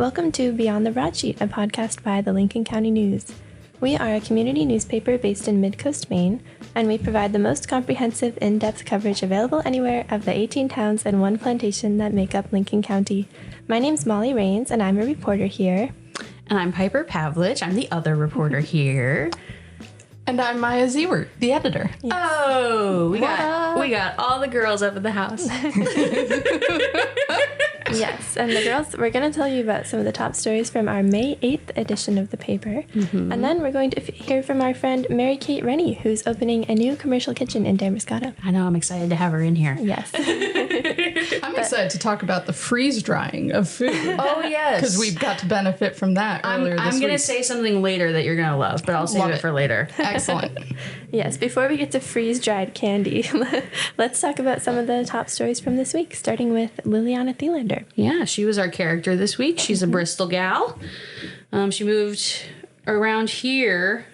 Welcome to Beyond the Broadsheet, a podcast by the Lincoln County News. We are a community newspaper based in Midcoast, Maine, and we provide the most comprehensive, in-depth coverage available anywhere of the 18 towns and one plantation that make up Lincoln County. My name's Molly Rains, and I'm a reporter here. And I'm Piper Pavelich. I'm the other reporter here. And I'm Maia Zewert, the editor. Yes. Oh, we got all the girls up at the house. Yes, and the girls, we're going to tell you about some of the top stories from our May 8th edition of the paper. Mm-hmm. And then we're going to hear from our friend Mary Kate Reny, who's opening a new commercial kitchen in Damariscotta. I know, I'm excited to have her in here. Yes. I'm excited to talk about the freeze drying of food. Oh, yes. Because we've got to benefit from that earlier this week. I'm going to say something later that you're going to love, but I'll save it for later. Excellent. Yes, before we get to freeze-dried candy, let's talk about some of the top stories from this week, starting with Liliana Thielander. Yeah, she was our character this week. She's a Bristol gal. She moved around here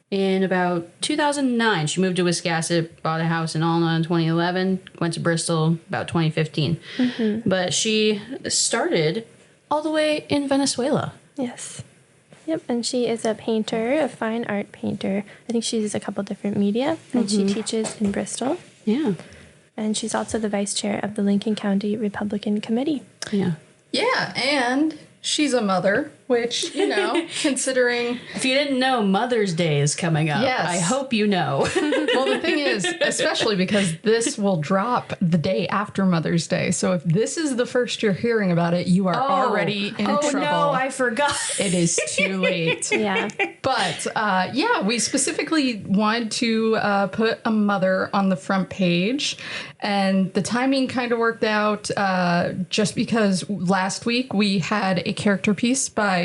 in about 2009. She moved to Wiscasset, bought a house in Alna in 2011, went to Bristol about 2015. Mm-hmm. But she started all the way in Venezuela. Yes. Yep, and she is a painter, a fine art painter. I think she uses a couple different media, and she teaches in Bristol. Yeah. And she's also the vice chair of the Lincoln County Republican Committee. Yeah. Yeah, and she's a mother, which, you know, considering... If you didn't know, Mother's Day is coming up. Yes. I hope you know. Well, the thing is, especially because this will drop the day after Mother's Day. So if this is the first you're hearing about it, you are already in trouble. Oh, no, I forgot. It is too late. Yeah. But, we specifically wanted to put a mother on the front page. And the timing kind of worked out just because last week we had a character piece by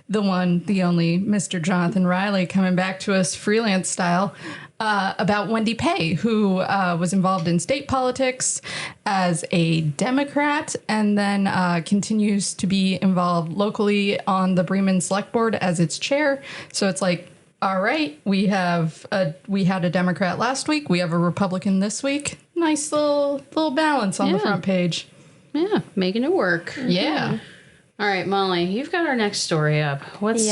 the one, the only Mr. Jonathan Riley coming back to us freelance style about Wendy Pay, who was involved in state politics as a Democrat and then continues to be involved locally on the Bremen Select Board as its chair. So it's like, all right, we had a Democrat last week. We have a Republican this week. Nice little balance on the front page. Yeah, making it work. Yeah. All right, Molly, you've got our next story up. What's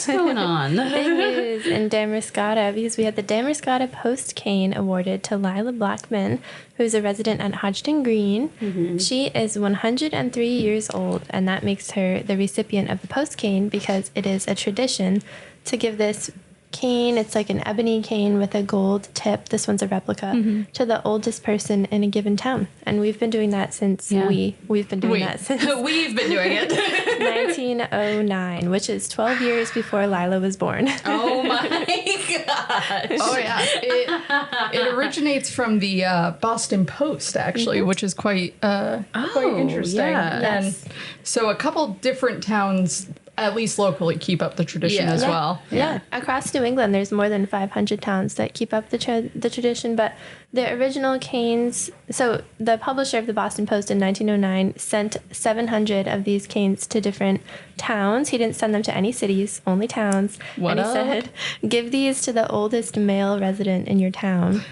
going on? Big news in Damariscotta, because we had the Damariscotta Post-Cane awarded to Lila Blackman, who's a resident at Hodgson Green. Mm-hmm. She is 103 years old, and that makes her the recipient of the Post-Cane because it is a tradition to give this cane, it's like an ebony cane with a gold tip, this one's a replica, to the oldest person in a given town. And we've been doing that since we've been doing that since We've been doing it. 1909, which is 12 years before Lila was born. Oh my gosh. Oh yeah. It originates from the Boston Post, actually, which is quite interesting. Yeah. Yes. And so a couple different towns, at least locally, keep up the tradition as well. Yeah. Across New England, there's more than 500 towns that keep up the tradition, but the original canes, so the publisher of the Boston Post in 1909 sent 700 of these canes to different towns. He didn't send them to any cities, only towns. What and he up? said, give these to the oldest male resident in your town.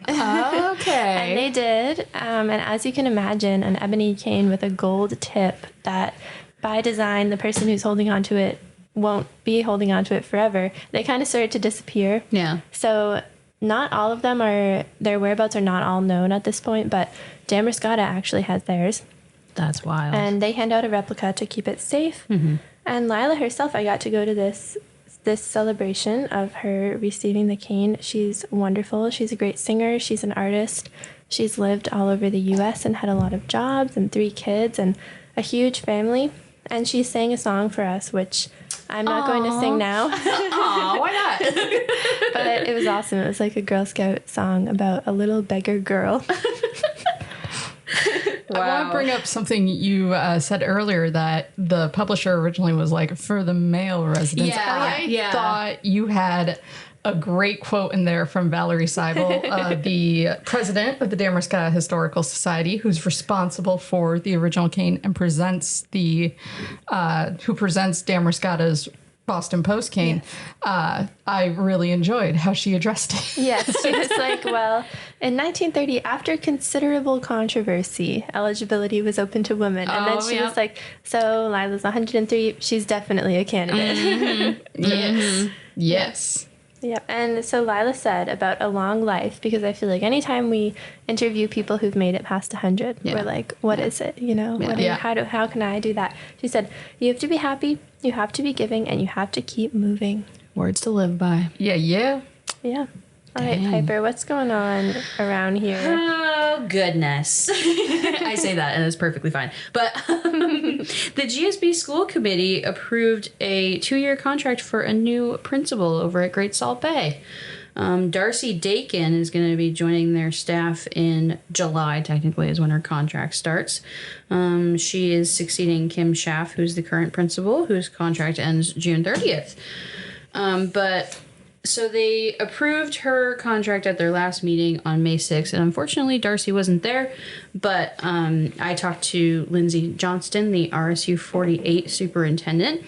Okay. And they did. And as you can imagine, an ebony cane with a gold tip that by design, the person who's holding onto it won't be holding onto it forever. They kind of started to disappear. Yeah. So not all of them their whereabouts are not all known at this point, but Damariscotta actually has theirs. That's wild. And they hand out a replica to keep it safe. Mm-hmm. And Lila herself, I got to go to this celebration of her receiving the cane. She's wonderful. She's a great singer. She's an artist. She's lived all over the U.S. and had a lot of jobs and 3 kids and a huge family. And she sang a song for us, which I'm not going to sing now. Aw, why not? But it was awesome. It was like a Girl Scout song about a little beggar girl. Wow. I want to bring up something you said earlier, that the publisher originally was like for the male residents. Yeah, I thought you had a great quote in there from Valerie Seibel, the president of the Damariscotta Historical Society, who's responsible for the original cane and presents Damariscotta's Boston Post cane, I really enjoyed how she addressed it. Yes, she was like, well, in 1930, after considerable controversy, eligibility was open to women. And then she was like, so Lila's 103, she's definitely a candidate. Yes. Yep. And so Lila said about a long life, because I feel like anytime we interview people who've made it past 100, we're like, what is it? You know, how can I do that? She said, you have to be happy, you have to be giving, and you have to keep moving. Words to live by. Yeah. Yeah. All right, Piper, what's going on around here? Oh, goodness. I say that, and it's perfectly fine. But the GSB School Committee approved a 2-year contract for a new principal over at Great Salt Bay. Darcy Dakin is going to be joining their staff in July, technically, is when her contract starts. She is succeeding Kim Schaff, who's the current principal, whose contract ends June 30th. So they approved her contract at their last meeting on May 6th, and unfortunately Darcy wasn't there, but I talked to Lindsay Johnston, the RSU 48 superintendent,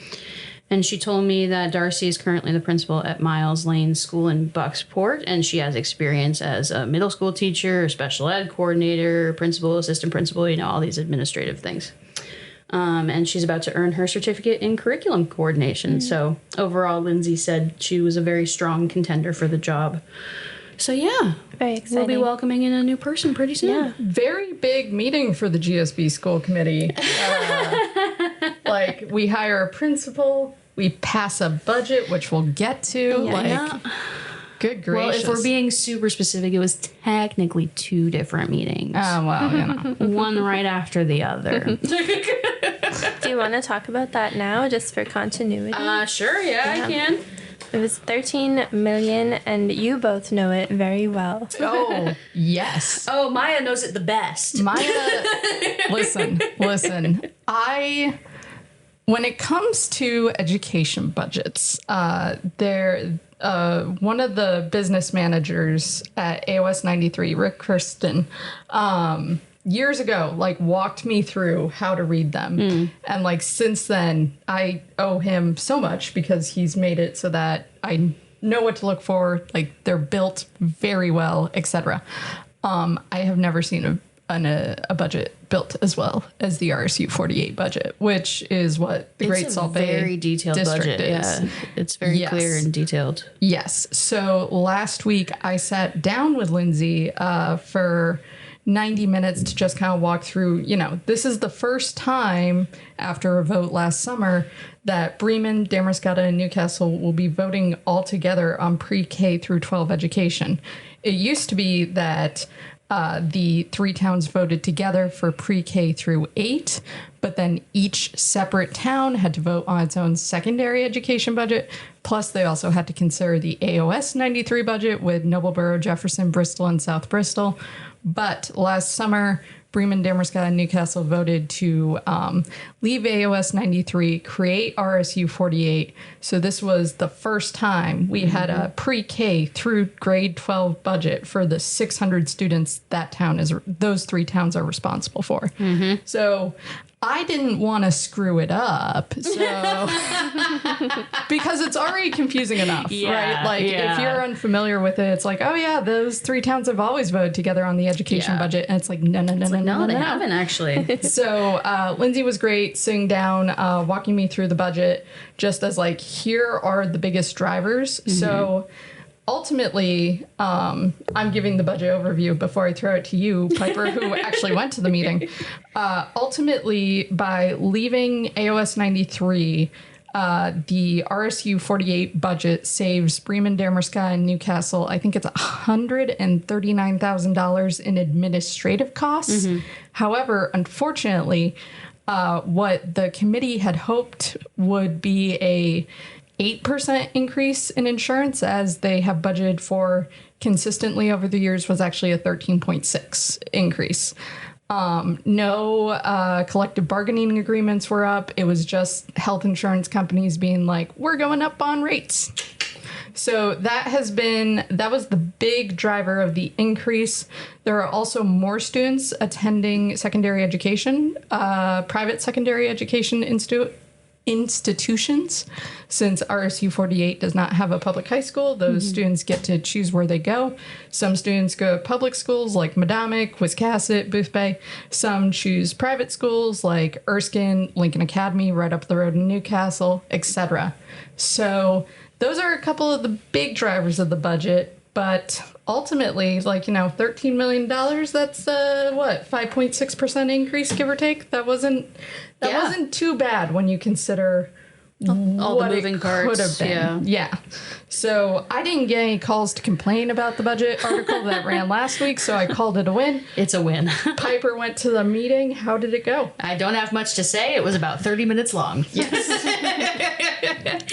and she told me that Darcy is currently the principal at Miles Lane School in Bucksport, and she has experience as a middle school teacher, special ed coordinator, principal, assistant principal, all these administrative things. And she's about to earn her certificate in curriculum coordination. So overall, Lindsay said she was a very strong contender for the job. So yeah, very exciting. We'll be welcoming in a new person pretty soon. Yeah. Very big meeting for the GSB School Committee. We hire a principal, we pass a budget, which we'll get to. Good gracious. Well, if we're being super specific, it was technically 2 different meetings. Oh, well, One right after the other. Do you want to talk about that now, just for continuity? Sure, I can. It was $13 million, and you both know it very well. Oh, yes. Oh, Maya knows it the best. Maya, listen. When it comes to education budgets, one of the business managers at AOS 93, Rick Kirsten, years ago, walked me through how to read them. And since then, I owe him so much because he's made it so that I know what to look for. They're built very well, etc. I have never seen a budget built as well as the RSU 48 budget, which is what the Great Salt Bay very detailed district budget is. Yeah, it's very clear and detailed. Yes. So last week I sat down with Lindsay for 90 minutes to just kind of walk through, this is the first time after a vote last summer that Bremen, Damariscotta, and Newcastle will be voting all together on pre-K through 12 education. It used to be that the 3 towns voted together for pre-K through 8, but then each separate town had to vote on its own secondary education budget. Plus, they also had to consider the AOS 93 budget with Noblesboro, Jefferson, Bristol, and South Bristol. But last summer, Bremen, Damariscotta, and Newcastle voted to leave AOS 93, create RSU 48. So this was the first time we had a pre-K through grade 12 budget for the 600 students those 3 towns are responsible for. So I didn't want to screw it up, so because it's already confusing enough, right? If you're unfamiliar with it, it's those 3 towns have always voted together on the education budget, and it's no, they haven't actually. So Lindsay was great, sitting down, walking me through the budget, just as here are the biggest drivers. So ultimately, I'm giving the budget overview before I throw it to you, Piper, who actually went to the meeting. Ultimately, by leaving AOS 93, the RSU 48 budget saves Bremen, Damariscotta, and Newcastle, I think it's $139,000 in administrative costs. However, unfortunately, what the committee had hoped would be a 8% increase in insurance, as they have budgeted for consistently over the years, was actually a 13.6 increase. No collective bargaining agreements were up. It was just health insurance companies being like, we're going up on rates. So that was the big driver of the increase. There are also more students attending secondary education, private secondary education institutions. Since RSU 48 does not have a public high school, those students get to choose where they go. Some students go to public schools like Madomic, Wiscasset, Boothbay. Some choose private schools like Erskine, Lincoln Academy, right up the road in Newcastle, etc. So those are a couple of the big drivers of the budget. But ultimately, like, $13 million, that's what, 5.6% increase, give or take? That wasn't too bad when you consider all what the moving it parts. could have been. Yeah. So I didn't get any calls to complain about the budget article that ran last week, so I called it a win. It's a win. Piper went to the meeting. How did it go? I don't have much to say. It was about 30 minutes long.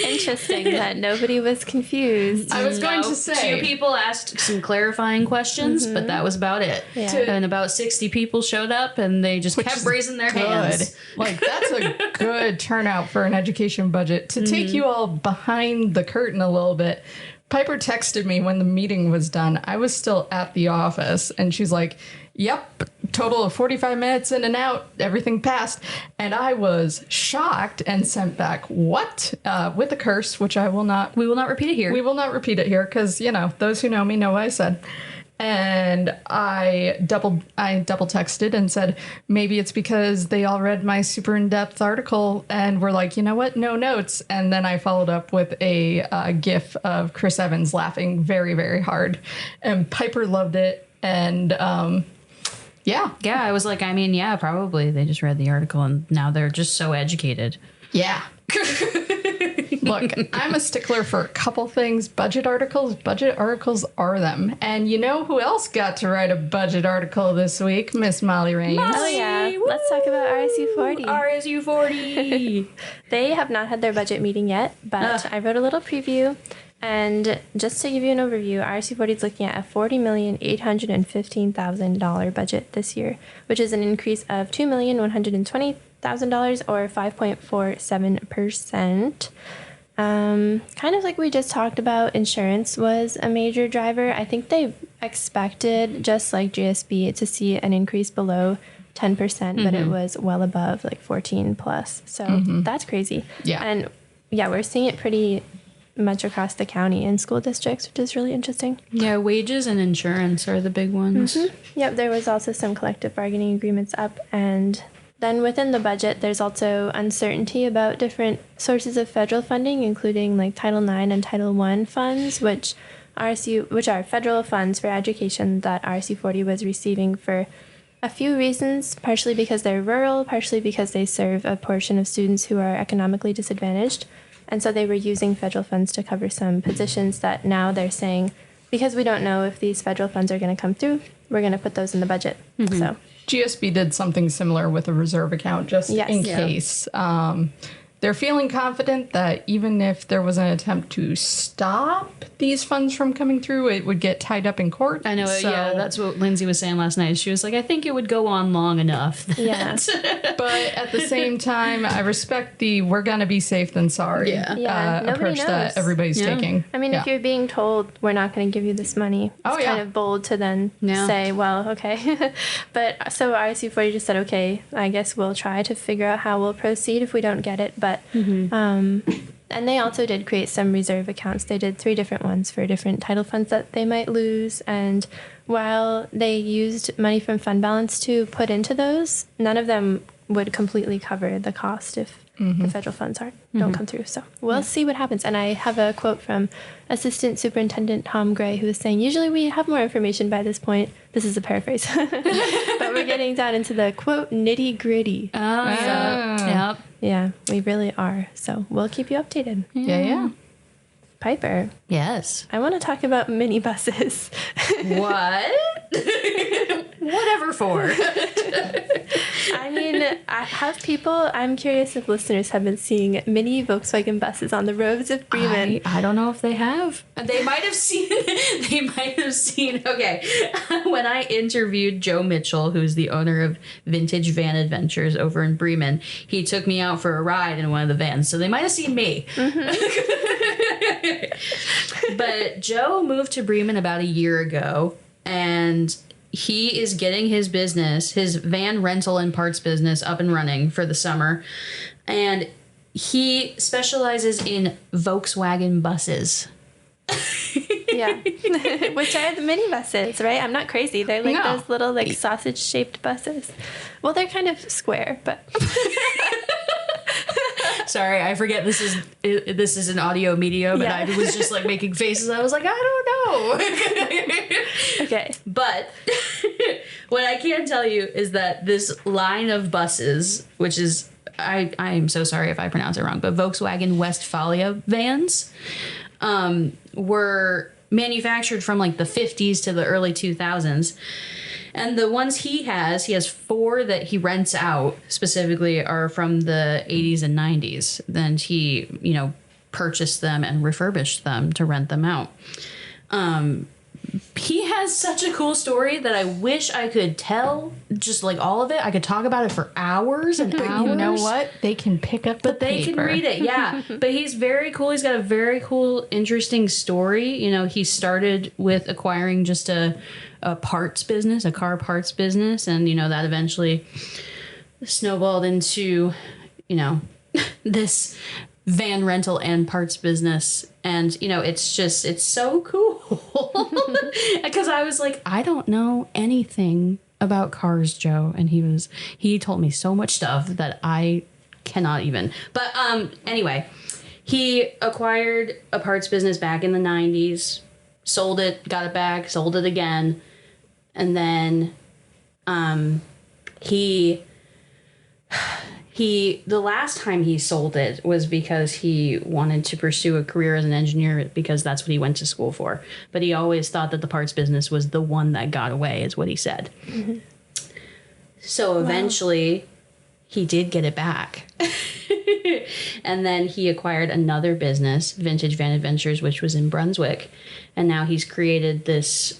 Interesting that nobody was confused. I was going to say. 2 people asked some clarifying questions, but that was about it. Yeah. And about 60 people showed up, and they just kept raising their hands. Like, that's a good turnout for an education budget. To take you all behind the curtain a little bit, Piper texted me when the meeting was done. I was still at the office, and she's like, yep, total of 45 minutes in and out, everything passed. And I was shocked and sent back, what? With a curse, which we will not repeat it here. We will not repeat it here because, those who know me know what I said. And I double texted and said, maybe it's because they all read my super in-depth article and were like, you know what, no notes. And then I followed up with a GIF of Chris Evans laughing very, very hard. And Piper loved it. And yeah. Yeah, I was like, probably. They just read the article and now they're just so educated. Yeah. Look, I'm a stickler for a couple things. Budget articles are them. And you know who else got to write a budget article this week? Miss Molly Raines. Oh, yeah. Let's talk about RSU 40. RSU 40. They have not had their budget meeting yet, but I wrote a little preview. And just to give you an overview, RSU 40 is looking at a $40,815,000 budget this year, which is an increase of $2,120,000 or 5.47%. Kind of like we just talked about, insurance was a major driver. I think they expected, just like GSB, to see an increase below 10%, but it was well above, like 14 plus. So that's crazy. Yeah. And yeah, we're seeing it pretty much across the county in school districts, which is really interesting. Yeah, wages and insurance are the big ones. Yep, there was also some collective bargaining agreements up, and then within the budget, there's also uncertainty about different sources of federal funding, including like Title IX and Title I funds, which are federal funds for education that RSU 40 was receiving for a few reasons, partially because they're rural, partially because they serve a portion of students who are economically disadvantaged. And so they were using federal funds to cover some positions that now they're saying, because we don't know if these federal funds are going to come through, we're going to put those in the budget. So GSB did something similar with a reserve account just in case. They're feeling confident that even if there was an attempt to stop these funds from coming through, it would get tied up in court. I know, yeah, that's what Lindsay was saying last night. She was like, I think it would go on long enough. Yeah. But at the same time, I respect the we're going to be safe than sorry approach that everybody's taking. I mean, if you're being told we're not going to give you this money, it's kind of bold to then say, well, okay. But so RSU 40 just said, okay, I guess we'll try to figure out how we'll proceed if we don't get it. But and they also did create some reserve accounts. They did 3 different ones for different title funds that they might lose. And while they used money from fund balance to put into those, none of them would completely cover the cost if the federal funds don't come through. So we'll see what happens. And I have a quote from Assistant Superintendent Tom Gray, who was saying, usually we have more information by this point. This is a paraphrase. But we're getting down into the, quote, nitty-gritty. Yeah, we really are. So we'll keep you updated. Yeah. Piper. Yes. I want to talk about minibuses. What? Whatever for. I mean, I'm curious if listeners have been seeing mini Volkswagen buses on the roads of Bremen. I don't know if they have. They might have seen, okay. When I interviewed Joe Mitchell, who's the owner of Vintage Van Adventures over in Bremen, he took me out for a ride in one of the vans. So they might have seen me. But Joe moved to Bremen about a year ago, and he is getting his business, his van rental and parts business, up and running for the summer. And he specializes in Volkswagen buses. Yeah. Which are the minibuses, right? I'm not crazy. They're like those little like sausage-shaped buses. Well, they're kind of square, but... Sorry, I forget this is an audio medium, but I was just like making faces. I was like, I don't know. Okay. But what I can tell you is that this line of buses, which is, I am so sorry if I pronounce it wrong, but Volkswagen Westfalia vans, were manufactured from like the 50s to the early 2000s. And the ones he has 4 that he rents out specifically are from the 80s and 90s. Then he, purchased them and refurbished them to rent them out. He has such a cool story that I wish I could tell just like all of it. I could talk about it for hours and hours. You know what? They can pick up the They paper. can read it, yeah. But he's very cool. He's got a very cool, interesting story. He started with acquiring just a parts business, a car parts business. And, that eventually snowballed into, this van rental and parts business. And, it's so cool. Because I was like, I don't know anything about cars, Joe. And he told me so much stuff that I cannot even. But anyway, he acquired a parts business back in the 90s, sold it, got it back, sold it again. And then he the last time he sold it was because he wanted to pursue a career as an engineer because that's what he went to school for. But he always thought that the parts business was the one that got away, is what he said. Mm-hmm. So eventually he did get it back. And then he acquired another business, Vintage Van Adventures, which was in Brunswick. And now he's created this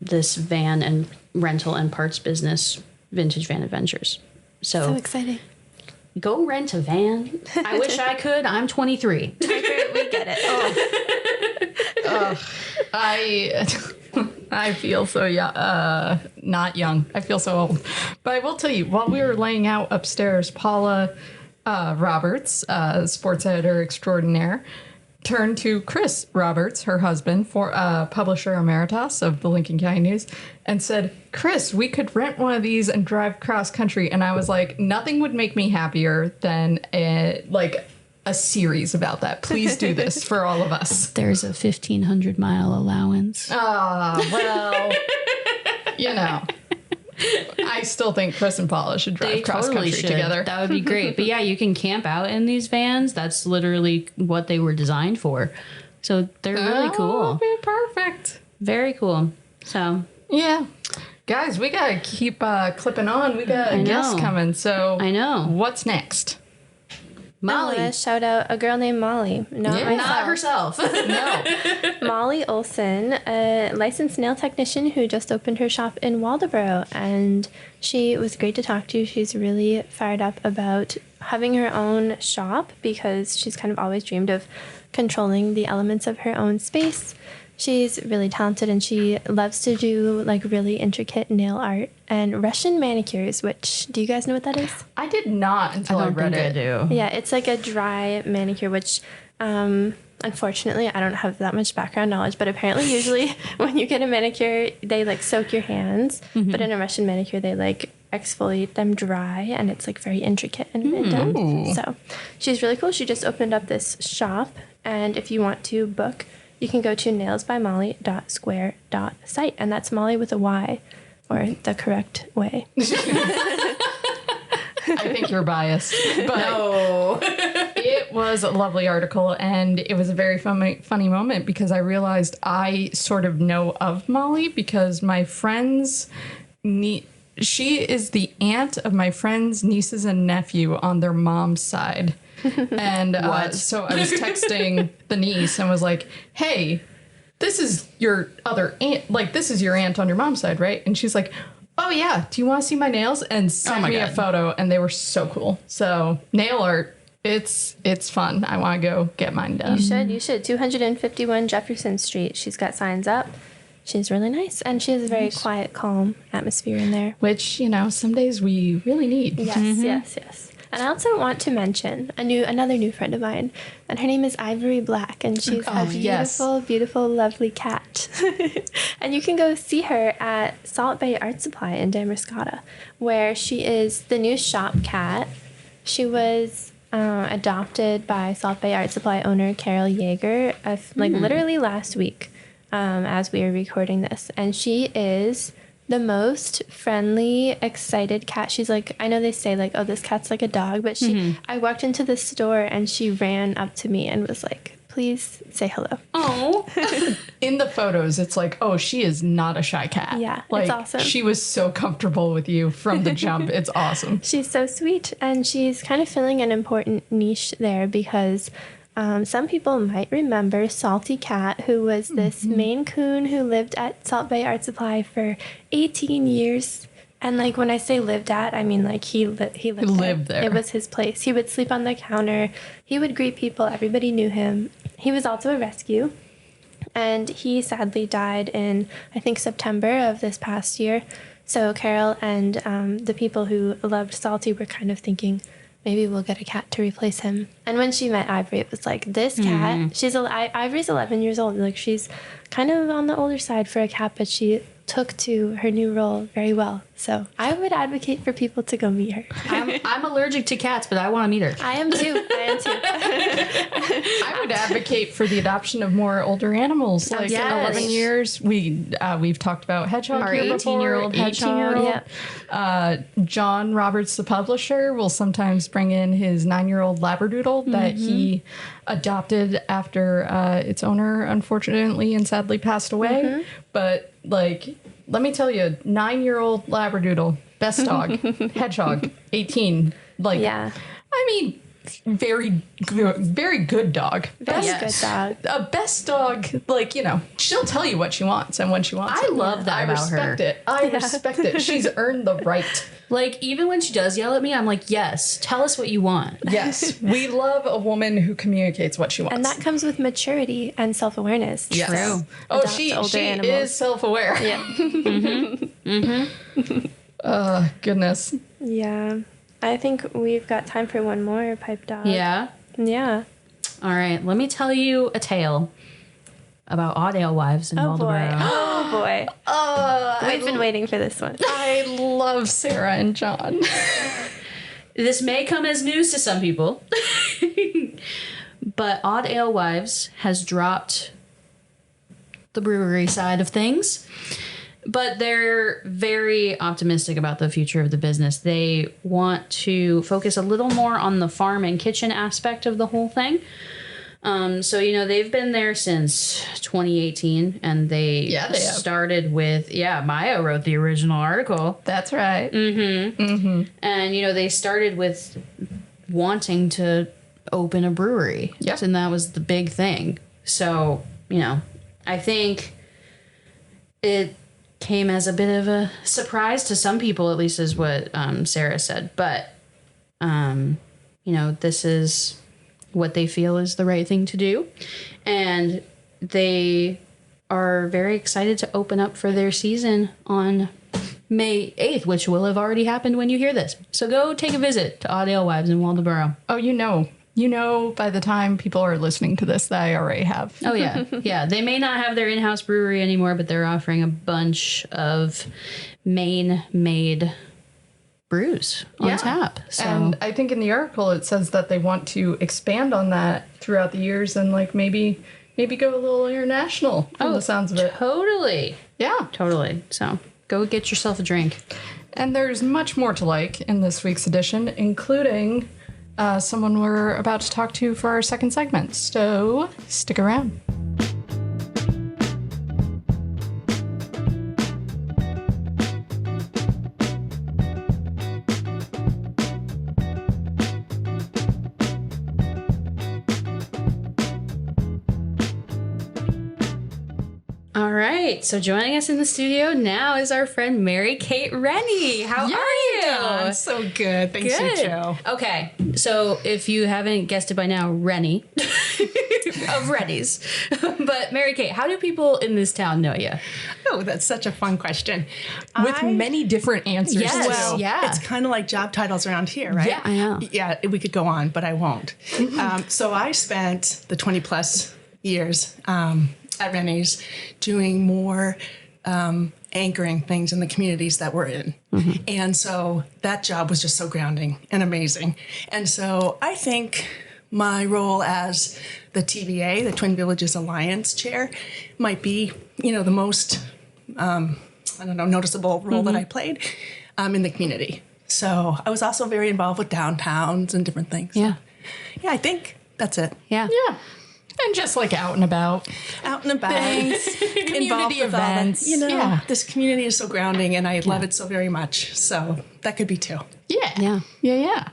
van and rental and parts business, Vintage Van Adventures. So exciting. Go rent a van. I wish I could. I'm 23. We get it. I feel so young. Not young. I feel so old. But I will tell you, while we were laying out upstairs, Paula Roberts, sports editor extraordinaire, turned to Chris Roberts, her husband, for publisher emeritus of the Lincoln County News, and said, Chris, we could rent one of these and drive cross country. And I was like, nothing would make me happier than a series about that. Please do this for all of us. There's a 1,500-mile allowance. Well, I still think Chris and Paula should drive cross country together. That would be great. But yeah, you can camp out in these vans. That's literally what they were designed for. So they're really cool. That'd be perfect. Very cool. So yeah. Guys, we got to keep clipping on. We got a guest coming. So I know. What's next? Molly. I want to shout out a girl named Molly. Not herself. No. Molly Olson, a licensed nail technician who just opened her shop in Waldoboro. And she was great to talk to. She's really fired up about having her own shop because she's kind of always dreamed of controlling the elements of her own space. She's really talented and she loves to do like really intricate nail art and Russian manicures, which, do you guys know what that is? I did not until I read it. I do. Yeah, it's like a dry manicure, which unfortunately I don't have that much background knowledge, but apparently usually when you get a manicure, they like soak your hands, but in a Russian manicure, they like exfoliate them dry and it's like very intricate and done. So she's really cool. She just opened up this shop, and if you want to book, you can go to nailsbymolly.square.site, and that's Molly with a Y, or the correct way. I think you're biased. But No. it was a lovely article, and it was a very funny moment because I realized I sort of know of Molly because my friend's she is the aunt of my friend's nieces and nephew on their mom's side. And so I was texting the niece and was like, hey, this is your other aunt. Like, this is your aunt on your mom's side, right? And she's like, oh, yeah. Do you want to see my nails? And sent me a photo, and they were so cool. So nail art, it's fun. I want to go get mine done. You should. 251 Jefferson Street. She's got signs up. She's really nice. And she has a very quiet, calm atmosphere in there. Which, some days we really need. Yes, yes. And I also want to mention another new friend of mine, and her name is Ivory Black, and she's a beautiful, beautiful, lovely cat. And you can go see her at Salt Bay Art Supply in Damariscotta, where she is the new shop cat. She was adopted by Salt Bay Art Supply owner Carol Yeager, literally last week, as we are recording this, and she is the most friendly, excited cat. She's like, I know they say like, oh, this cat's like a dog, but I walked into the store and she ran up to me and was like, please say hello. Oh. In the photos, it's like, oh, she is not a shy cat. Yeah, like, it's awesome. She was so comfortable with you from the jump. It's awesome. She's so sweet, and she's kind of filling an important niche there because some people might remember Salty Cat, who was this Maine Coon who lived at Salt Bay Art Supply for 18 years. And like when I say lived at, I mean like he lived there. It was his place. He would sleep on the counter. He would greet people. Everybody knew him. He was also a rescue. And he sadly died in, I think, September of this past year. So Carol and the people who loved Salty were kind of thinking, maybe we'll get a cat to replace him. And when she met Ivory, it was like, this cat, Ivory's 11 years old. Like, she's kind of on the older side for a cat, but she took to her new role very well. So I would advocate for people to go meet her. I'm allergic to cats, but I want to meet her. I am too. I would advocate for the adoption of more older animals. Like in 11 years, we've talked about Hedgehog Our here 18-year-old before. Hedgehog. John Roberts, the publisher, will sometimes bring in his 9-year-old Labradoodle that he adopted after its owner unfortunately and sadly passed away. But like, let me tell you, 9-year-old Labradoodle, best dog, Hedgehog, 18. Like, I mean, very good dog. Good dog. A best dog, like, you know, she'll tell you what she wants and when she wants it. I love that about her. I respect it. She's earned the right. Like, even when she does yell at me, I'm like, yes, tell us what you want. Yes, we love a woman who communicates what she wants. And that comes with maturity and self-awareness. Yes. True. Oh, she is self-aware. Yeah. Oh, goodness. Yeah. I think we've got time for one more pipe dog. Yeah? Yeah. All right, let me tell you a tale about odd alewives in Waldeboro. Oh, boy. We've been waiting for this one. I love Sarah and John. This may come as news to some people, but Odd Alewives has dropped the brewery side of things. But they're very optimistic about the future of the business. They want to focus a little more on the farm and kitchen aspect of the whole thing. So, you know, they've been there since 2018, and they started with, Maya wrote the original article. That's right. And, you know, they started with wanting to open a brewery. Yep. And that was the big thing. So, you know, I think it came as a bit of a surprise to some people, at least is what Sarah said. But, you know, this is what they feel is the right thing to do. And they are very excited to open up for their season on May 8th, which will have already happened when you hear this. So go take a visit to Odd Alewives in Waldeboro. Oh, you know, by the time people are listening to this, that I already have. Oh, yeah. Yeah. They may not have their in-house brewery anymore, but they're offering a bunch of Maine-made brews on tap. So. And I think in the article it says that they want to expand on that throughout the years and like maybe go a little international from the sounds of it. Totally. Yeah. Totally. So go get yourself a drink. And there's much more to like in this week's edition, including someone we're about to talk to for our second segment. So stick around. All right, so joining us in the studio now is our friend Mary Kate Reny. How are you? I'm so good. Thanks, you, Joe. Okay, so if you haven't guessed it by now, Reny of Reddy's. But Mary Kate, how do people in this town know you? Oh, that's such a fun question. With many different answers. Yes. Well, Yeah. it's kind of like job titles around here, right? Yeah, I know. Yeah, we could go on, but I won't. So I spent the 20 plus years at Reny's doing more anchoring things in the communities that we're in. And so that job was just so grounding and amazing. And so I think my role as the TVA, the Twin Villages Alliance chair, might be, the most, noticeable role that I played in the community. So I was also very involved with downtowns and different things. Yeah. Yeah, I think that's it. Yeah. Yeah. And just like out and about. Out and about. Community Involved with all that. events. Yeah. This community is so grounding and I love it so very much. So that could be too. Yeah. Yeah.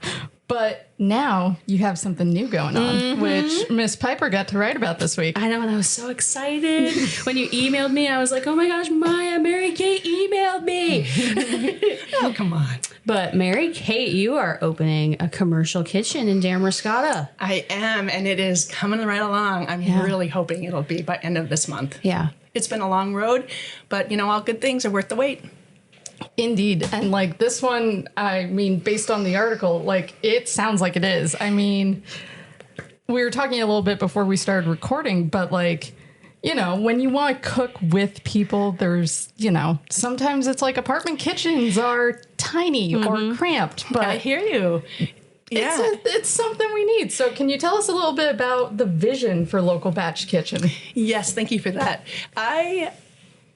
But now you have something new going on, which Miss Piper got to write about this week. I know, and I was so excited. When you emailed me, I was like, oh my gosh, Mary Kate emailed me. Oh, come on. But Mary Kate, you are opening a commercial kitchen in Damariscotta. I am, and it is coming right along. I'm really hoping it'll be by end of this month. Yeah. It's been a long road, but all good things are worth the wait. Indeed. And like this one, I mean, based on the article, like it sounds like it is. I mean, we were talking a little bit before we started recording, but like, when you want to cook with people, there's, sometimes it's like apartment kitchens are tiny or cramped, but I hear you. Yeah. it's something we need. So can you tell us a little bit about the vision for Local Batch Kitchen? Yes, thank you for that.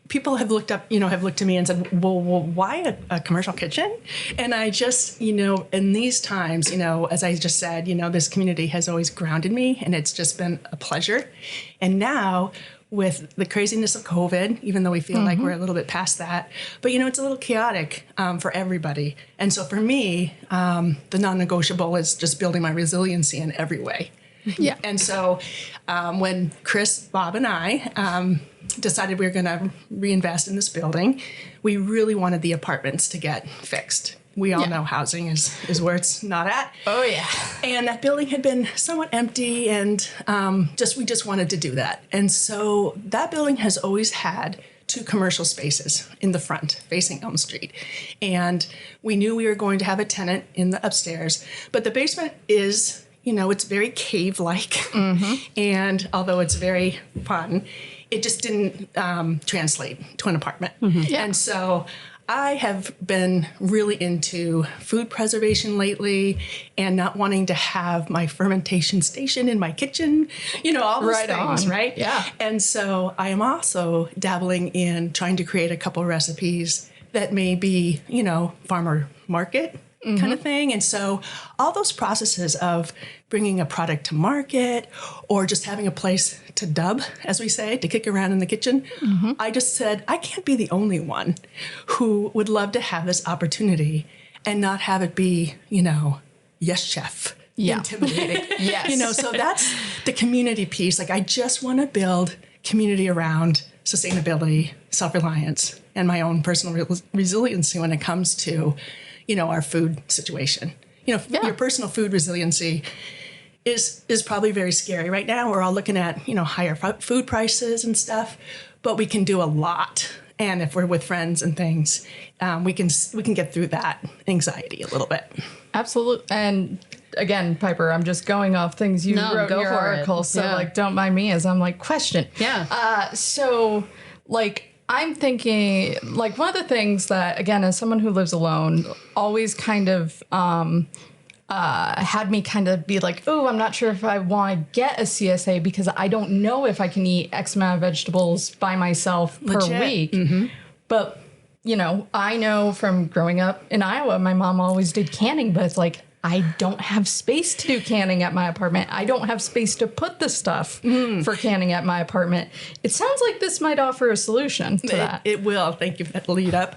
People have looked to me and said, well, why a commercial kitchen? And I just, in these times, as I just said, this community has always grounded me and it's just been a pleasure. And now with the craziness of COVID, even though we feel like we're a little bit past that, but it's a little chaotic for everybody. And so for me, the non-negotiable is just building my resiliency in every way. Yeah. And so when Chris, Bob, and I decided we were going to reinvest in this building, we really wanted the apartments to get fixed. We all know housing is where it's not at. Oh, yeah. And that building had been somewhat empty, and we just wanted to do that. And so that building has always had 2 commercial spaces in the front facing Elm Street. And we knew we were going to have a tenant in the upstairs, but the basement is, it's very cave-like. And although it's very fun, it just didn't translate to an apartment. And so I have been really into food preservation lately and not wanting to have my fermentation station in my kitchen, all those things, right? Yeah. And so I am also dabbling in trying to create a couple recipes that may be, farmer market kind of thing. And so all those processes of bringing a product to market or just having a place to dub, as we say, to kick around in the kitchen, I just said, I can't be the only one who would love to have this opportunity and not have it be, yes, chef. Yeah. Intimidating. Yes. So that's the community piece. Like I just want to build community around sustainability, self-reliance, and my own personal resiliency when it comes to our food situation. Your personal food resiliency is probably very scary right now. We're all looking at, higher food prices and stuff, but we can do a lot. And if we're with friends and things, we can get through that anxiety a little bit. Absolutely. And again, Piper, I'm just going off things you wrote in your article. So don't mind me as I'm like, question. Yeah. So like, I'm thinking, like, one of the things that, again, as someone who lives alone, always kind of had me kind of be like, oh, I'm not sure if I want to get a CSA because I don't know if I can eat X amount of vegetables by myself per week. But, I know from growing up in Iowa, my mom always did canning, but it's like, I don't have space to do canning at my apartment. I don't have space to put the stuff for canning at my apartment. It sounds like this might offer a solution to that. It will. Thank you for that lead up.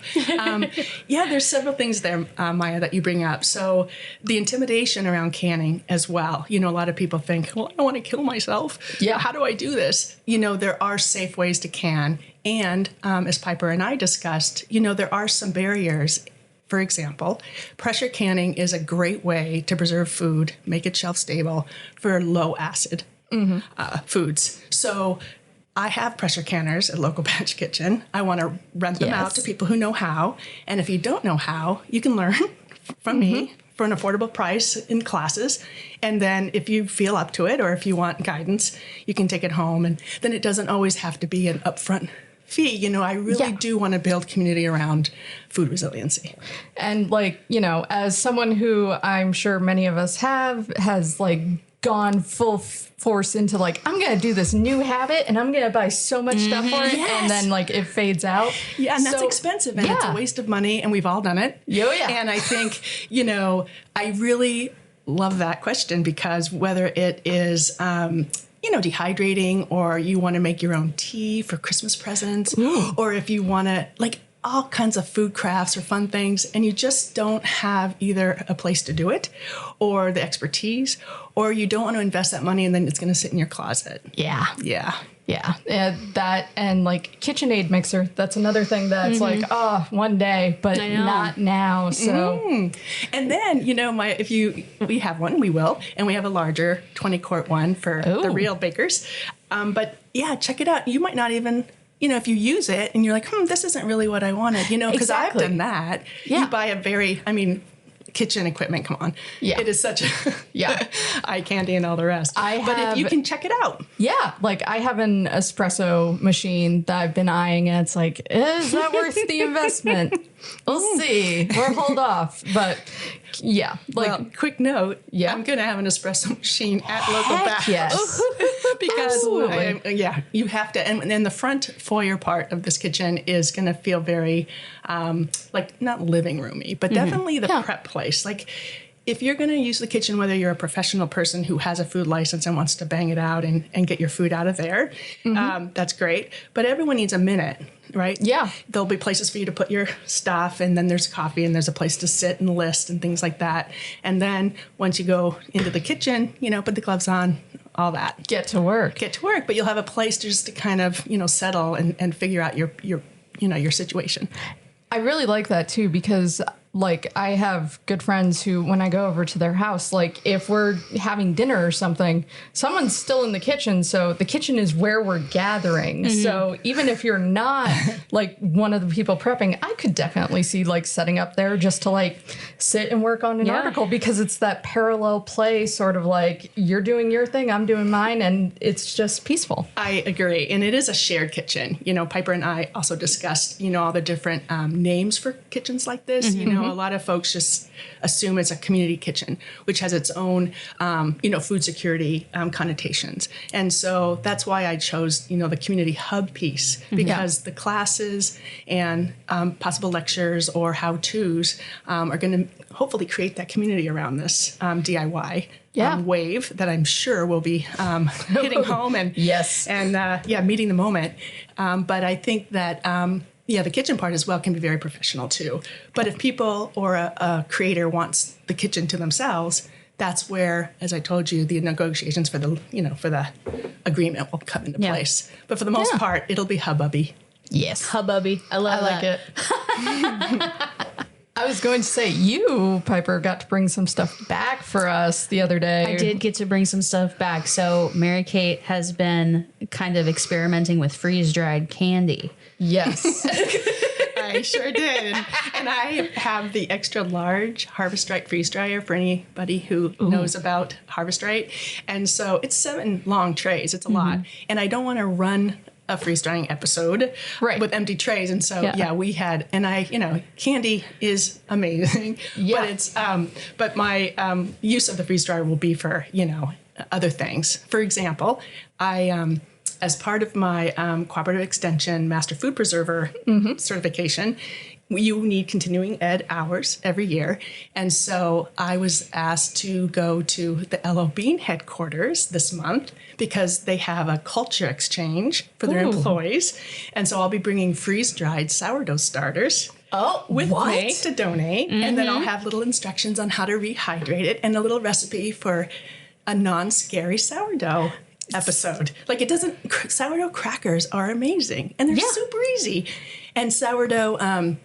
There's several things there, Maya, that you bring up. So the intimidation around canning as well. A lot of people think, well, I don't want to kill myself. Yeah. How do I do this? There are safe ways to can. And as Piper and I discussed, there are some barriers. For example, pressure canning is a great way to preserve food, make it shelf stable for low acid foods. So I have pressure canners at Local Batch Kitchen. I want to rent them out to people who know how. And if you don't know how, you can learn from me for an affordable price in classes. And then if you feel up to it or if you want guidance, you can take it home. And then it doesn't always have to be an upfront fee. You know, I really do want to build community around food resiliency. And like, you know, as someone who I'm sure many of us has like gone full force into like, I'm going to do this new habit and I'm going to buy so much stuff for it. Yes. And then like it fades out. Yeah, and that's expensive and it's a waste of money and we've all done it. Oh, yeah. And I think, you know, I really love that question because whether it is, you know, dehydrating or you want to make your own tea for Christmas presents or if you want to like all kinds of food crafts or fun things and you just don't have either a place to do it or the expertise or you don't want to invest that money and then it's going to sit in your closet. Yeah. Yeah. Yeah. That and like KitchenAid mixer. That's another thing that's like, oh, one day, but not now. So, and then, you know, we have one, we will, and we have a larger 20-quart one for the real bakers. But yeah, check it out. You might not even, you know, if you use it and you're like, this isn't really what I wanted, you know, because I've done that. Yeah. You buy kitchen equipment, come on. Yeah. It is such a eye candy and all the rest. But if you can check it out. Yeah. Like I have an espresso machine that I've been eyeing and it's like, is that worth the investment? We'll see. We'll hold off. But yeah. Like quick note. Yeah. I'm going to have an espresso machine at Local Batch. Yes. Because you have to, and then the front foyer part of this kitchen is going to feel very, like not living roomy, but definitely the prep place. Like if you're going to use the kitchen, whether you're a professional person who has a food license and wants to bang it out and get your food out of there, that's great. But everyone needs a minute, right? Yeah. There'll be places for you to put your stuff and then there's coffee and there's a place to sit and list and things like that. And then once you go into the kitchen, you know, put the gloves on, all that. Get to work. But you'll have a place just to kind of, you know, settle and figure out your situation. I really like that too, because like I have good friends who, when I go over to their house, like if we're having dinner or something, someone's still in the kitchen. So the kitchen is where we're gathering. So even if you're not like one of the people prepping, I could definitely see like setting up there just to like sit and work on an article because it's that parallel play, sort of like you're doing your thing, I'm doing mine, and it's just peaceful. I agree. And it is a shared kitchen. You know, Piper and I also discussed, you know, all the different names for kitchens like this. You know, a lot of folks just assume it's a community kitchen, which has its own, you know, food security connotations. And so that's why I chose, you know, the community hub piece, because the classes and possible lectures or how-tos are going to hopefully create that community around this DIY wave that I'm sure will be hitting home and meeting the moment. But I think that the kitchen part as well can be very professional too. But if people or a creator wants the kitchen to themselves, that's where, as I told you, the negotiations for the agreement will come into place. But for the most part, it'll be hubbubby. Yes, hubbubby. I like it. I was going to say, you, Piper, got to bring some stuff back for us the other day. I did get to bring some stuff back. So Mary Kate has been kind of experimenting with freeze-dried candy. Yes. I sure did. And I have the extra large Harvest Right freeze dryer for anybody who knows about Harvest Right. And so it's 7 long trays. It's a lot. And I don't want to run a freeze drying episode with empty trays. And so, we had, and candy is amazing, but it's, but my use of the freeze dryer will be for, other things. For example, I, as part of my cooperative extension master food preserver certification, you need continuing ed hours every year. And so I was asked to go to the LO Bean headquarters this month because they have a culture exchange for their employees. And so I'll be bringing freeze-dried sourdough starters with me to donate. And then I'll have little instructions on how to rehydrate it and a little recipe for a non-scary sourdough episode. Like sourdough crackers are amazing and they're super easy. And sourdough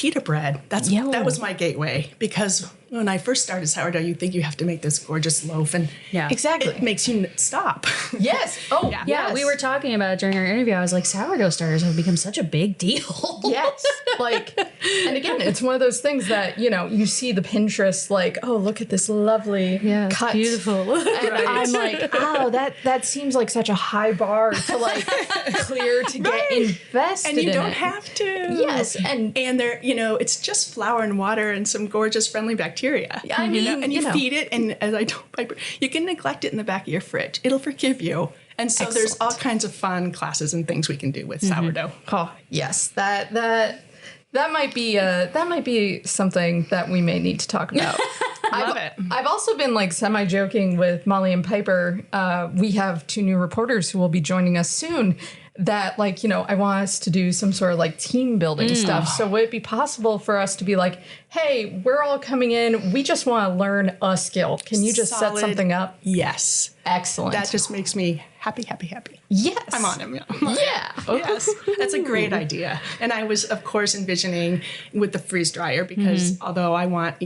pita bread. That was my gateway, because when I first started sourdough, you think you have to make this gorgeous loaf, and Exactly. it makes you stop. Yes. Oh, Yeah, yes. we were talking about it during our interview. I was like, sourdough starters have become such a big deal. Yes. Like, and again, it's one of those things that, you see the Pinterest, like, oh, look at this lovely cut. beautiful. And I'm like, oh, that seems like such a high bar to like clear to get invested And you in don't it. have to. Yes, and they're, it's just flour and water and some gorgeous friendly bacteria. I mean, and you feed it, and as I told Piper, you can neglect it in the back of your fridge. It'll forgive you. And so there's all kinds of fun classes and things we can do with sourdough. oh yes, that might be something that we may need to talk about. Love it. I've also been like semi-joking with Molly and Piper. We have 2 new reporters who will be joining us soon. That I want us to do some sort of like team building stuff. So would it be possible for us to be like, hey, we're all coming in. We just want to learn a skill. Can you just set something up? Yes. Excellent. That just makes me happy. Yes. I'm on him. Yeah. Yes, that's a great idea. And I was, of course, envisioning with the freeze dryer, because although I want,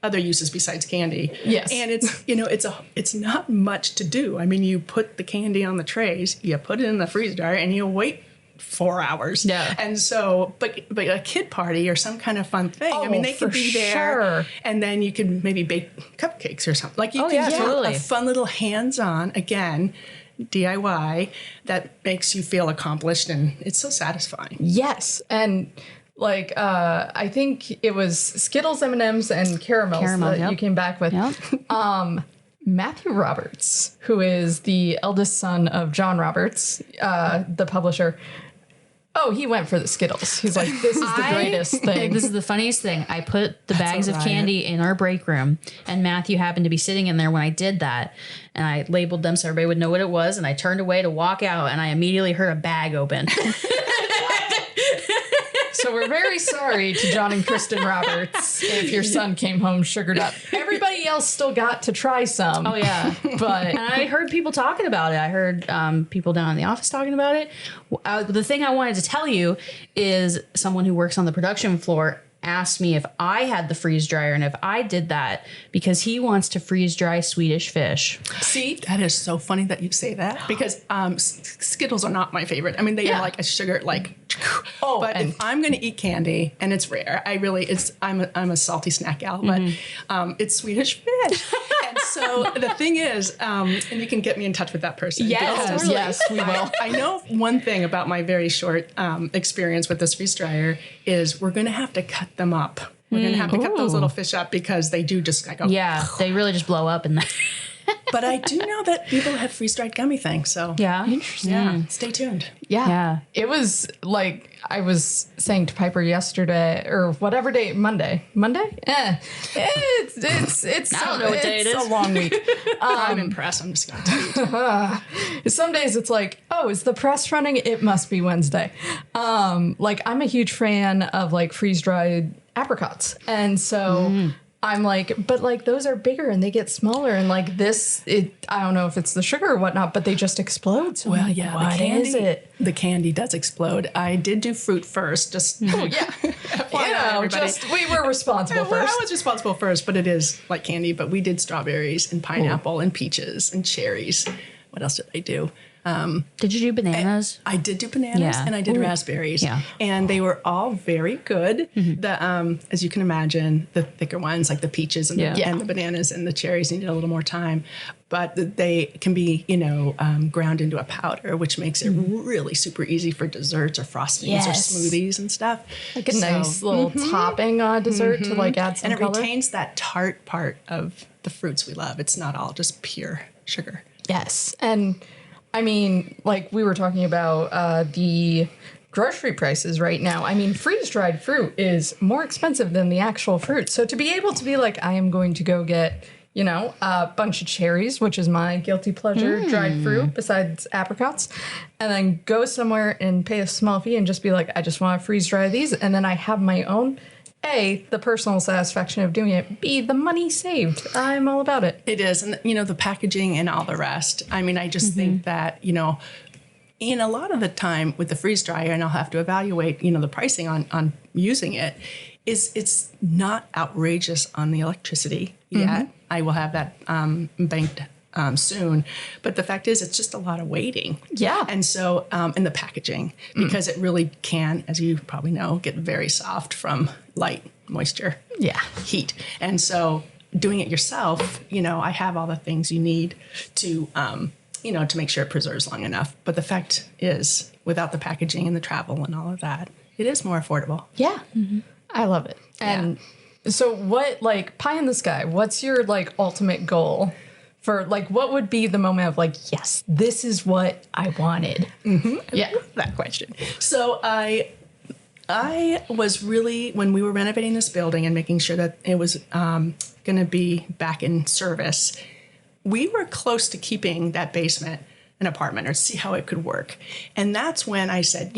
other uses besides candy. Yes. And it's not much to do. I mean, you put the candy on the trays, you put it in the freeze dryer, and you wait 4 hours. Yeah. And so, but a kid party or some kind of fun thing. I mean, they could be there, and then you could maybe bake cupcakes or something. Like you can do totally. a fun little hands-on, again, DIY that makes you feel accomplished, and it's so satisfying. Yes. And like I think it was Skittles, M&Ms, and caramels that you came back with. Yep. Matthew Roberts, who is the eldest son of John Roberts, the publisher. Oh, he went for the Skittles. He's like, this is the greatest thing. This is the funniest thing. I put the bags of candy in our break room, and Matthew happened to be sitting in there when I did that. And I labeled them so everybody would know what it was. And I turned away to walk out, and I immediately heard a bag open. So we're very sorry to John and Kristen Roberts if your son came home sugared up. Everybody else still got to try some. Oh, yeah. But And I heard people talking about it. I heard people down in the office talking about it. The thing I wanted to tell you is someone who works on the production floor asked me if I had the freeze dryer and if I did that, because he wants to freeze dry Swedish fish. See, that is so funny that you say that, because Skittles are not my favorite. I mean, they are like a sugar, like. Oh, but if I'm going to eat candy, and it's rare, I'm a salty snack gal, but it's Swedish fish. And so the thing is, and you can get me in touch with that person. yes, we will. I know one thing about my very short experience with this freeze dryer is we're going to have to cut them up. We're going to have to cut those little fish up, because they do just go. Yeah, they really just blow up in there. But I do know that people have freeze-dried gummy things, so Yeah. Interesting. yeah, stay tuned. Yeah. It was like I was saying to Piper yesterday, or whatever day, Monday. It's I don't know what day it it's is. a long week. I'm impressed. I'm just going to tell you. Some days it's like, oh, is the press running? It must be Wednesday. Like I'm a huge fan of like freeze-dried apricots. And so I'm like, but like those are bigger and they get smaller, and like this, I don't know if it's the sugar or whatnot, but they just explode. So Well, yeah, what the candy, is it? The candy does explode. I did do fruit first, just FYI, we were responsible Well, first. I was responsible first, but it is like candy. But we did strawberries and pineapple and peaches and cherries. What else did I do? Did you do bananas? I did do bananas and I did raspberries. Yeah. And they were all very good. The as you can imagine, the thicker ones like the peaches and, and the bananas and the cherries needed a little more time. But they can be, ground into a powder, which makes it really super easy for desserts or frostings or smoothies and stuff. Like a nice little topping on dessert to like add some And it color. retains that tart part of the fruits we love. It's not all just pure sugar. Yes. And I mean, like we were talking about the grocery prices right now. I mean, freeze-dried fruit is more expensive than the actual fruit. So to be able to be like, I am going to go get, a bunch of cherries, which is my guilty pleasure dried fruit besides apricots, and then go somewhere and pay a small fee and just be like, I just want to freeze-dry these. And then I have my own. A, the personal satisfaction of doing it. B, the money saved. I'm all about it. It is. And, the packaging and all the rest. I mean, I just think that, And a lot of the time with the freeze dryer, and I'll have to evaluate, the pricing on using it, is it's not outrageous on the electricity yet. I will have that banked soon. But the fact is, it's just a lot of waiting. Yeah. And so, in the packaging, because it really can, as you probably know, get very soft from light, moisture, heat. And so doing it yourself, I have all the things you need to, to make sure it preserves long enough. But the fact is, without the packaging and the travel and all of that, it is more affordable. Yeah. I love it. And so what, pie in the sky, what's your ultimate goal for what would be the moment of yes, this is what I wanted? Yeah, that question. So I was really, when we were renovating this building and making sure that it was going to be back in service, we were close to keeping that basement an apartment or see how it could work. And that's when I said,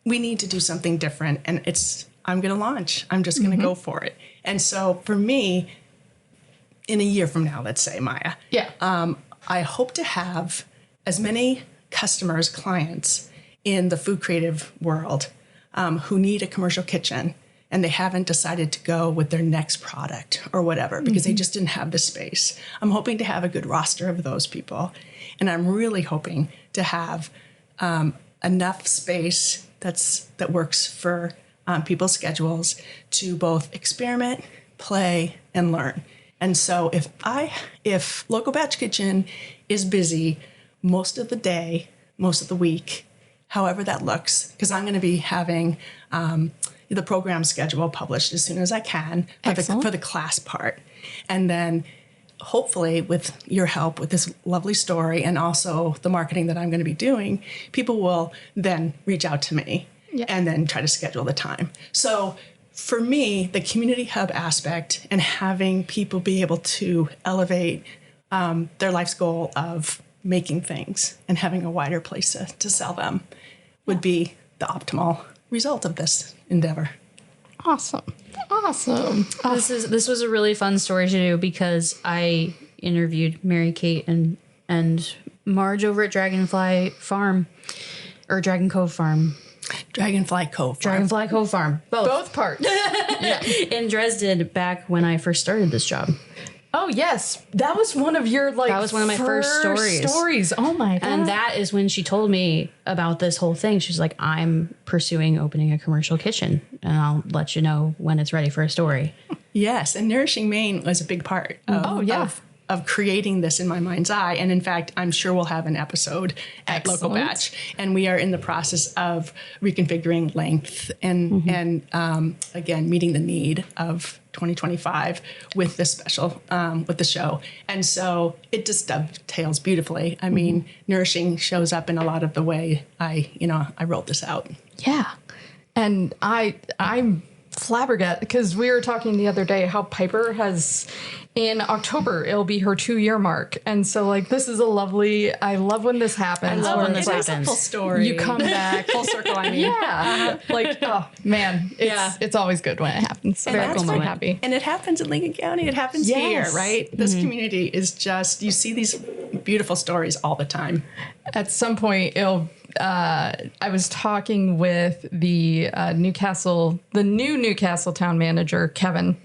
we need to do something different. And I'm going to launch. I'm just going to go for it. And so for me, in a year from now, let's say, Maya, I hope to have as many customers, clients in the food creative world who need a commercial kitchen and they haven't decided to go with their next product or whatever because they just didn't have the space. I'm hoping to have a good roster of those people. And I'm really hoping to have enough space that works for people's schedules to both experiment, play, and learn. And so if Local Batch Kitchen is busy most of the day, most of the week, however that looks, because I'm going to be having the program schedule published as soon as I can for the class part. And then hopefully with your help with this lovely story and also the marketing that I'm going to be doing, people will then reach out to me and then try to schedule the time. So for me, the community hub aspect and having people be able to elevate their life's goal of making things and having a wider place to sell them would be the optimal result of this endeavor. Awesome. This was a really fun story to do because I interviewed Mary Kate and Marge over at Dragonfly Farm or Dragon Cove Farm. Dragonfly Cove Farm. Dragonfly Cove Farm. Both parts. In Dresden back when I first started this job. Oh, yes. That was one of your, that was one of my first stories. Oh, my God. And that is when she told me about this whole thing. She's like, I'm pursuing opening a commercial kitchen, and I'll let you know when it's ready for a story. Yes, and Nourishing Maine was a big part of creating this in my mind's eye. And in fact, I'm sure we'll have an episode at Local Batch. And we are in the process of reconfiguring length and again, meeting the need of 2025 with this special, with the show. And so it just dovetails beautifully. I mean, nourishing shows up in a lot of the way I wrote this out. Yeah. And I'm flabbergasted because we were talking the other day how Piper has, in October, it'll be her 2-year mark. And so this is I love when this happens. I love when this happens. It's a full story. You come back. Full circle, I mean. Yeah. Oh man. It's always good when it happens. So Very cool I'm moment. happy. And it happens in Lincoln County. It happens here, right? This community is just, you see these beautiful stories all the time. At some point, I was talking with the new Newcastle town manager, Kevin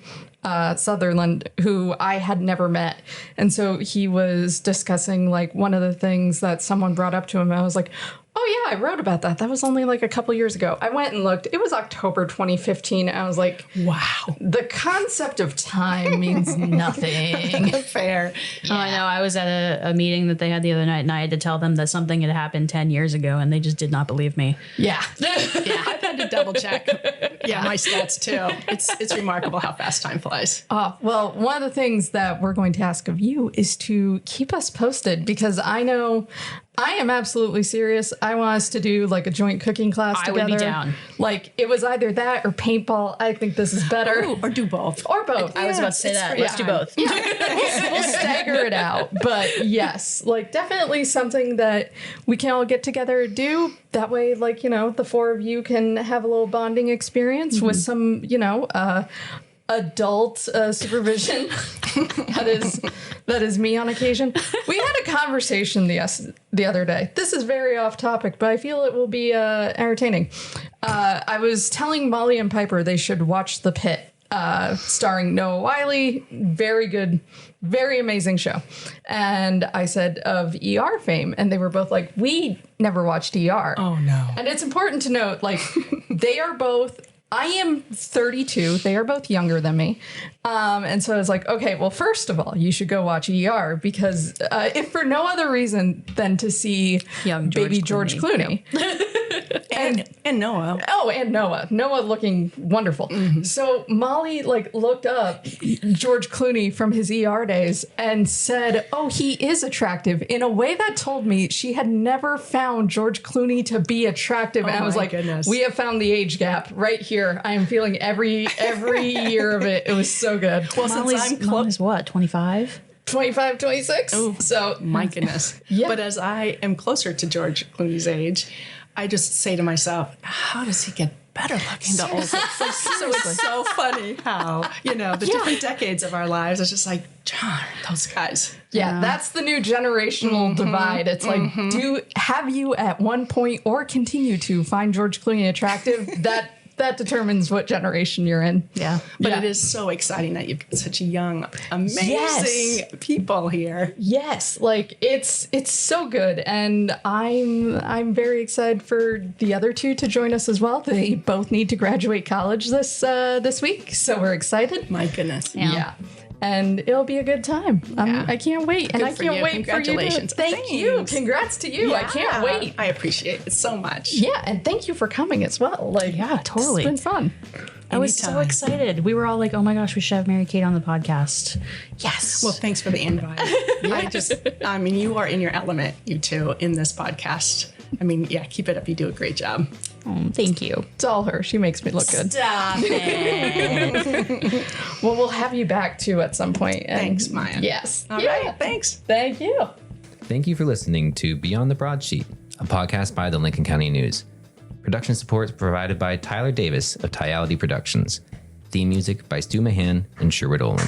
Sutherland, who I had never met. And so he was discussing one of the things that someone brought up to him. I was like, oh yeah, I wrote about that. That was only a couple years ago. I went and looked. It was October 2015. I was like, wow. The concept of time means nothing. Fair. Yeah. Oh, I know. I was at a meeting that they had the other night, and I had to tell them that something had happened 10 years ago, and they just did not believe me. Yeah. I've had to double check. My stats too. It's remarkable how fast time flies. Well, one of the things that we're going to ask of you is to keep us posted, because I know I am absolutely serious. I want us to do a joint cooking class together. I would be down. It was either that or paintball. I think this is better. Ooh, or do both. Or both. I was about to say that. Let's do both. Yeah. We'll stagger it out. But yes, definitely something that we can all get together and do. That way, the four of you can have a little bonding experience with some, adult supervision. that is me on occasion. We had a conversation the other day. This is very off topic, but I feel it will be entertaining. I was telling Molly and Piper they should watch The Pit. Starring Noah Wyle. Very good, very amazing show. And I said of ER fame, and they were both like, we never watched ER. Oh, no. And it's important to note, like, they are both, I am 32. They are both younger than me. And so I was like, okay, well, first of all, you should go watch ER because if for no other reason than to see young George Clooney. And Noah. Oh, and Noah. Noah looking wonderful. Mm-hmm. So Molly looked up George Clooney from his ER days and said, oh, he is attractive in a way that told me she had never found George Clooney to be attractive. And I was like, goodness. We have found the age gap right here. I am feeling every year of it. It was so good. Well, since Molly's what, 25? 25, 26. Oh, so my goodness. Yeah. But as I am closer to George Clooney's age, I just say to myself, how does he get better looking the older? So it's so funny how, the different decades of our lives, it's just like, John, those guys. Yeah, that's the new generational divide. It's like, have you at one point or continue to find George Clooney attractive? That determines what generation you're in. Yeah. But it is so exciting that you've got such young, amazing people here. Yes. Like it's so good. And I'm very excited for the other two to join us as well. They both need to graduate college this week. So we're excited. My goodness. Yeah. And it'll be a good time. I can't wait. And I can't wait for you. Congratulations. Thank you. Congrats to you. I can't wait. I appreciate it so much. Yeah. And thank you for coming as well. Totally. It's been fun. I was so excited. We were all like, oh my gosh, we should have Mary Kate on the podcast. Yes. Well, thanks for the invite. You are in your element, you two, in this podcast. Keep it up. You do a great job. Oh, thank you. It's all her. She makes me look good. Stop it. Well, we'll have you back too at some point. Thanks, Maya. Yes. All right. Thanks. Thank you. Thank you for listening to Beyond the Broadsheet, a podcast by the Lincoln County News. Production support is provided by Tyler Davis of Tyality Productions. Theme music by Stu Mahan and Sherwood Olin.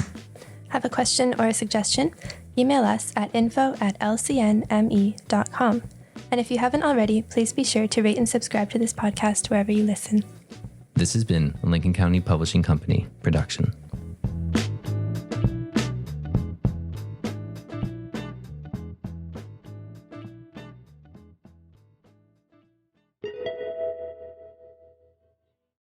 Have a question or a suggestion? Email us at info@lcnme.com. And if you haven't already, please be sure to rate and subscribe to this podcast wherever you listen. This has been a Lincoln County Publishing Company production.